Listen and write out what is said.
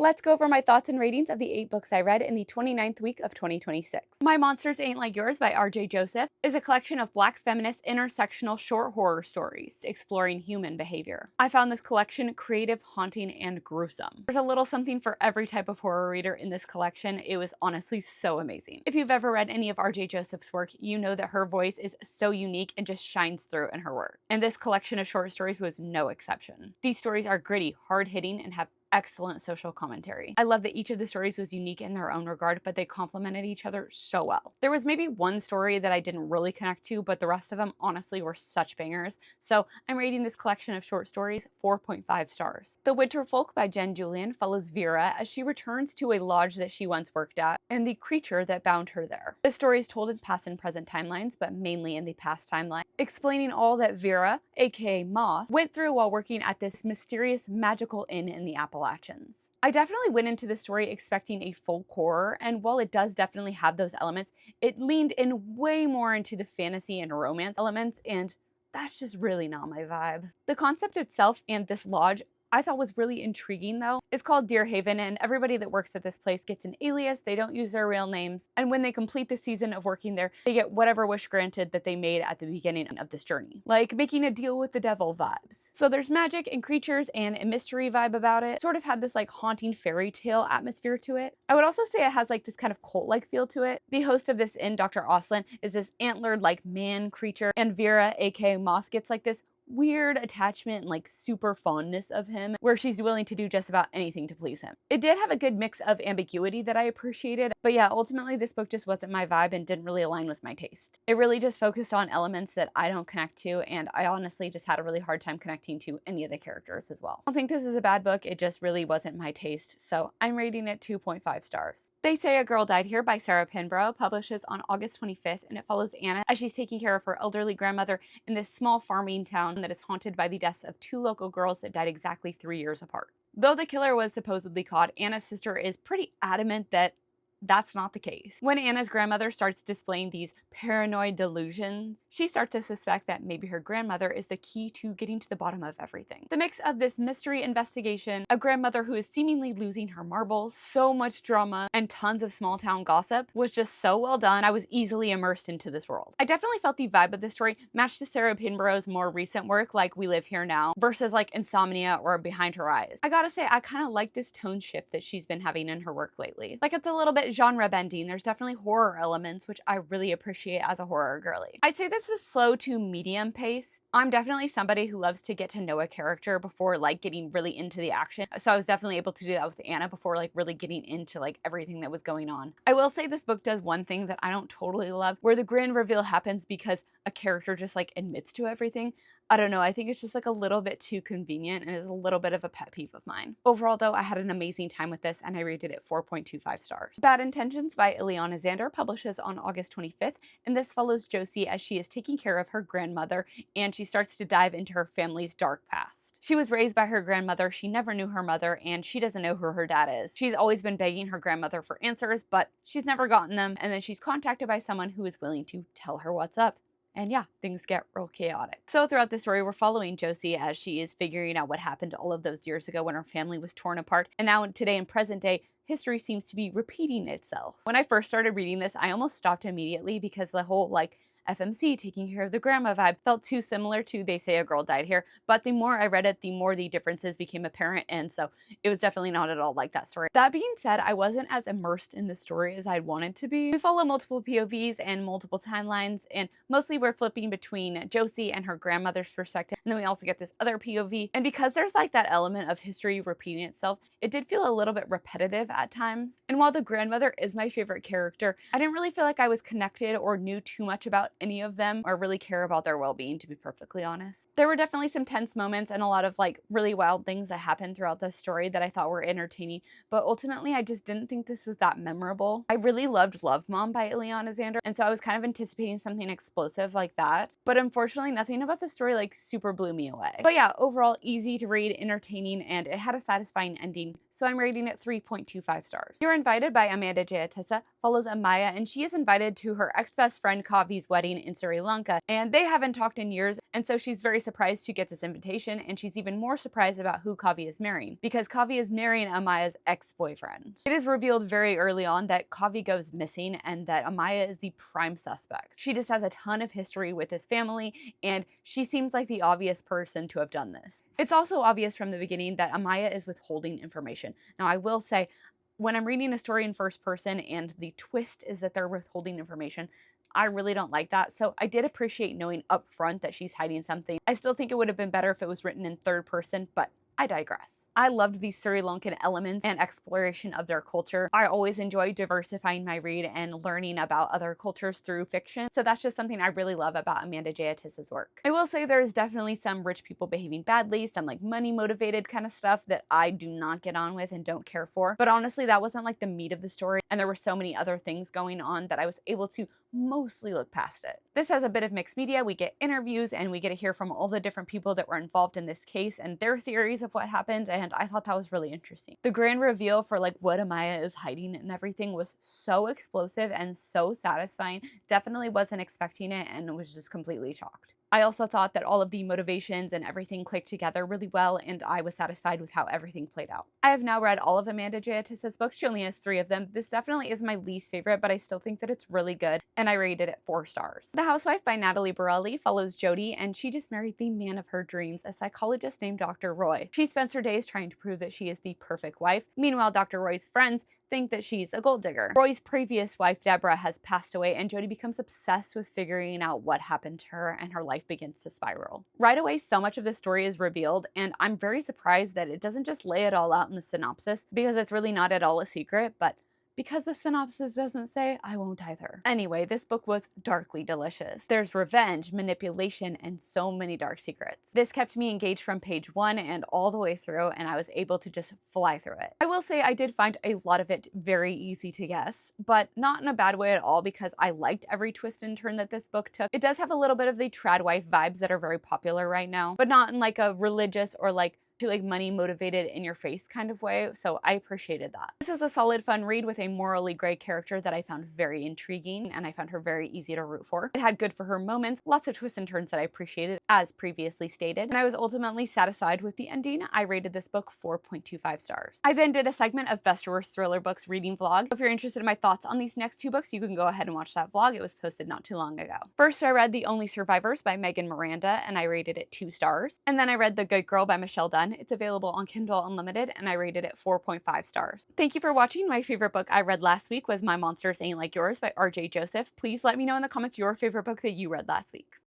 Let's go over my thoughts and ratings of the 8 books I read in the 29th week of 2026. My Monsters Ain't Like Yours by R.J. Joseph is a collection of Black feminist intersectional short horror stories exploring human behavior. I found this collection creative, haunting, and gruesome. There's a little something for every type of horror reader in this collection. It was honestly so amazing. If you've ever read any of R.J. Joseph's work, you know that her voice is so unique and just shines through in her work. And this collection of short stories was no exception. These stories are gritty, hard-hitting, and have excellent social commentary. I love that each of the stories was unique in their own regard, but they complemented each other so well. There was maybe one story that I didn't really connect to, but the rest of them honestly were such bangers. So I'm rating this collection of short stories 4.5 stars. The Winter Folk by Jen Julian follows Vera as she returns to a lodge that she once worked at and the creature that bound her there. The story is told in past and present timelines, but mainly in the past timeline, explaining all that Vera, aka Moth, went through while working at this mysterious magical inn in the Appalachians. I definitely went into the story expecting a folk horror, and while it does definitely have those elements, it leaned in way more into the fantasy and romance elements, and that's just really not my vibe. The concept itself and this lodge I thought was really intriguing though. It's called Deer Haven, and everybody that works at this place gets an alias. They don't use their real names, and when they complete the season of working there, they get whatever wish granted that they made at the beginning of this journey, like making a deal with the devil vibes. So there's magic and creatures and a mystery vibe about it. Sort of had this like haunting fairy tale atmosphere to it. I would also say it has like this kind of cult-like feel to it. The host of this inn, Dr. Oslin, is this antlered like man creature, and Vera, aka Moth, gets like this weird attachment and like super fondness of him, where she's willing to do just about anything to please him. It did have a good mix of ambiguity that I appreciated, but yeah, ultimately this book just wasn't my vibe and didn't really align with my taste. It really just focused on elements that I don't connect to, and I honestly just had a really hard time connecting to any of the characters as well. I don't think this is a bad book, it just really wasn't my taste, so I'm rating it 2.5 stars. They Say a Girl Died Here by Sarah Pinborough publishes on August 25th, and it follows Anna as she's taking care of her elderly grandmother in this small farming town that is haunted by the deaths of 2 local girls that died exactly 3 years apart. Though the killer was supposedly caught, Anna's sister is pretty adamant that that's not the case. When Anna's grandmother starts displaying these paranoid delusions, she starts to suspect that maybe her grandmother is the key to getting to the bottom of everything. The mix of this mystery investigation, a grandmother who is seemingly losing her marbles, so much drama, and tons of small town gossip was just so well done. I was easily immersed into this world. I definitely felt the vibe of this story matched to Sarah Pinborough's more recent work like We Live Here Now versus like Insomnia or Behind Her Eyes. I gotta say, I kind of like this tone shift that she's been having in her work lately. Like, it's a little bit genre bending. There's definitely horror elements, which I really appreciate as a horror girly. I'd say this was slow to medium paced. I'm definitely somebody who loves to get to know a character before like getting really into the action. So I was definitely able to do that with Anna before like really getting into like everything that was going on. I will say this book does one thing that I don't totally love, where the grand reveal happens because a character just like admits to everything. I don't know, I think it's just like a little bit too convenient and is a little bit of a pet peeve of mine. Overall though, I had an amazing time with this and I rated it 4.25 stars. Bad Intentions by Ileana Zander publishes on August 25th, and this follows Josie as she is taking care of her grandmother and she starts to dive into her family's dark past. She was raised by her grandmother, she never knew her mother, and she doesn't know who her dad is. She's always been begging her grandmother for answers, but she's never gotten them, and then she's contacted by someone who is willing to tell her what's up. And yeah, things get real chaotic. So throughout the story, we're following Josie as she is figuring out what happened all of those years ago when her family was torn apart. And now today in present day, history seems to be repeating itself. When I first started reading this, I almost stopped immediately because the whole like FMC taking care of the grandma vibe felt too similar to They Say a Girl Died Here, but the more I read it, the more the differences became apparent, and so it was definitely not at all like that story. That being said, I wasn't as immersed in the story as I'd wanted to be. We follow multiple POVs and multiple timelines, and mostly we're flipping between Josie and her grandmother's perspective, and then we also get this other POV, and because there's like that element of history repeating itself, it did feel a little bit repetitive at times. And while the grandmother is my favorite character, I didn't really feel like I was connected or knew too much about any of them or really care about their well-being, to be perfectly honest. There were definitely some tense moments and a lot of like really wild things that happened throughout the story that I thought were entertaining, but ultimately I just didn't think this was that memorable. I really loved Love Mom by Ileana Zander, and so I was kind of anticipating something explosive like that, but unfortunately nothing about the story like super blew me away. But yeah, overall easy to read, entertaining, and it had a satisfying ending, so I'm rating it 3.25 stars. You're Invited by Amanda Jayatissa follows Amaya, and she is invited to her ex-best friend Kavi's wedding in Sri Lanka, and they haven't talked in years, and so she's very surprised to get this invitation, and she's even more surprised about who Kavi is marrying, because Kavi is marrying Amaya's ex-boyfriend. It is revealed very early on that Kavi goes missing and that Amaya is the prime suspect. She just has a ton of history with his family, and she seems like the obvious person to have done this. It's also obvious from the beginning that Amaya is withholding information. Now, I will say, when I'm reading a story in first person and the twist is that they're withholding information, I really don't like that, so I did appreciate knowing up front that she's hiding something. I still think it would have been better if it was written in third person, but I digress. I loved the Sri Lankan elements and exploration of their culture. I always enjoy diversifying my read and learning about other cultures through fiction, so that's just something I really love about Amanda Jayatissa's work. I will say there's definitely some rich people behaving badly, some like money motivated kind of stuff that I do not get on with and don't care for, but honestly that wasn't like the meat of the story, and there were so many other things going on that I was able to mostly look past it. This has a bit of mixed media. We get interviews and we get to hear from all the different people that were involved in this case and their theories of what happened, and I thought that was really interesting. The grand reveal for like what Amaya is hiding and everything was so explosive and so satisfying. Definitely wasn't expecting it and was just completely shocked. I also thought that all of the motivations and everything clicked together really well, and I was satisfied with how everything played out. I have now read all of Amanda Jayatissa's books. She only has 3 of them. This definitely is my least favorite, but I still think that it's really good, and I rated it 4 stars. The Housewife by Natalie Borelli follows Jody, and she just married the man of her dreams, a psychologist named Dr. Roy. She spends her days trying to prove that she is the perfect wife. Meanwhile, Dr. Roy's friends think that she's a gold digger. Roy's previous wife, Deborah, has passed away, and Jody becomes obsessed with figuring out what happened to her, and her life begins to spiral. Right away, so much of the story is revealed, and I'm very surprised that it doesn't just lay it all out in the synopsis, because it's really not at all a secret, but because the synopsis doesn't say, I won't either. Anyway, this book was darkly delicious. There's revenge, manipulation, and so many dark secrets. This kept me engaged from page 1 and all the way through, and I was able to just fly through it. I will say I did find a lot of it very easy to guess, but not in a bad way at all, because I liked every twist and turn that this book took. It does have a little bit of the trad wife vibes that are very popular right now, but not in like a religious or like to like money motivated in your face kind of way, so I appreciated that. This was a solid fun read with a morally gray character that I found very intriguing, and I found her very easy to root for. It had good for her moments, lots of twists and turns that I appreciated as previously stated, and I was ultimately satisfied with the ending. I rated this book 4.25 stars. I then did a segment of Best or Worst Thriller Books reading vlog. If you're interested in my thoughts on these next 2 books, you can go ahead and watch that vlog. It was posted not too long ago. First, I read The Only Survivors by Megan Miranda, and I rated it 2 stars. And then I read The Good Girl by Michelle Dunn. It's available on Kindle Unlimited, and I rated it 4.5 stars. Thank you for watching. My favorite book I read last week was My Monsters Ain't Like Yours by RJ Joseph. Please let me know in the comments your favorite book that you read last week.